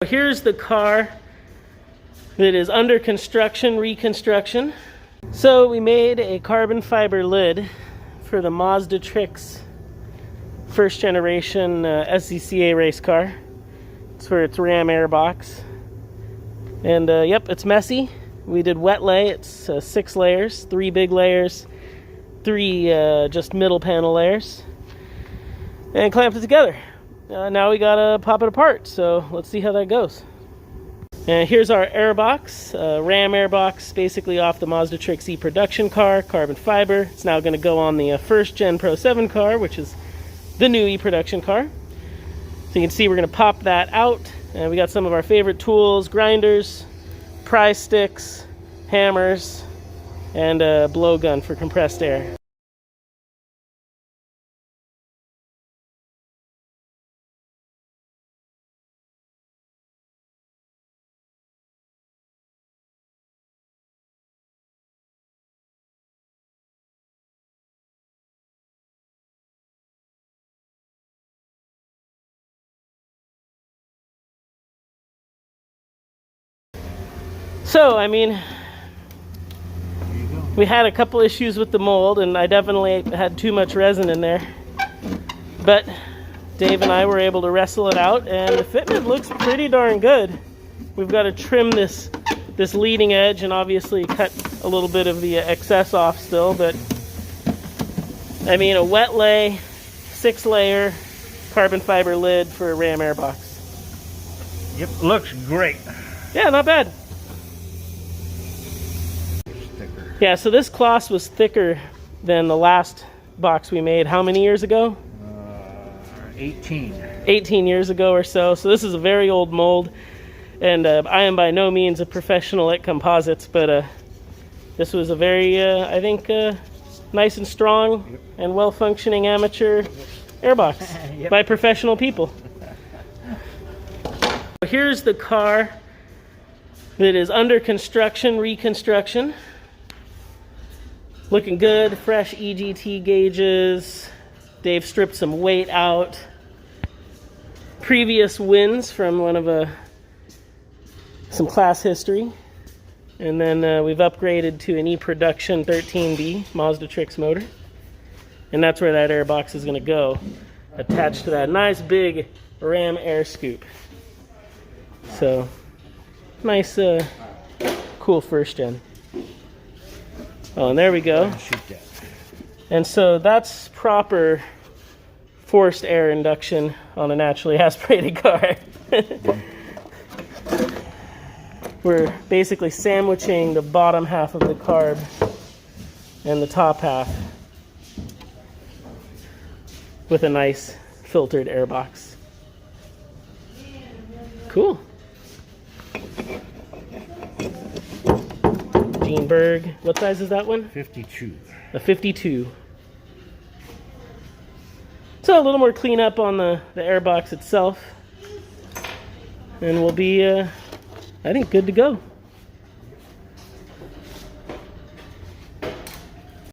Here's the car that is under construction, reconstruction. So we made a carbon fiber lid for the Mazdatrix first generation SCCA race car. It's for its Ram airbox. And yep, it's messy. We did wet lay. It's 6 layers, 3 big layers, 3 just middle panel layers, and clamped it together. Now we gotta pop it apart, so let's see how that goes. And here's our airbox, Ram airbox, basically off the Mazdatrix E Production car, carbon fiber. It's now gonna go on the first gen Pro 7 car, which is the new E Production car. So you can see we're gonna pop that out, and we got some of our favorite tools, grinders, pry sticks, hammers, and a blowgun for compressed air. So, I mean, we had a couple issues with the mold, and I definitely had too much resin in there. But Dave and I were able to wrestle it out, and the fitment looks pretty darn good. We've got to trim this leading edge and obviously cut a little bit of the excess off still, but I mean, a wet lay, 6-layer carbon fiber lid for a Ram airbox. Yep, looks great. Yeah, not bad. Yeah, so this cloth was thicker than the last box we made. How many years ago? 18. 18 years ago or so. So this is a very old mold, and I am by no means a professional at composites, but this was a very, I think, nice and strong and well-functioning amateur airbox by professional people. Here's the car that is under construction, reconstruction. Looking good, fresh EGT gauges. Dave stripped some weight out. Previous wins from one of some class history. And then we've upgraded to an E Production 13B Mazdatrix motor. And that's where that airbox is going to go, attached to that nice big Ram air scoop. So, nice, cool first gen. Oh, and there we go. And so that's proper forced air induction on a naturally aspirated car. We're basically sandwiching the bottom half of the carb and the top half with a nice filtered airbox. Cool. Berg. What size is that one? 52. A 52. So a little more cleanup on the airbox itself, and we'll be, I think, good to go.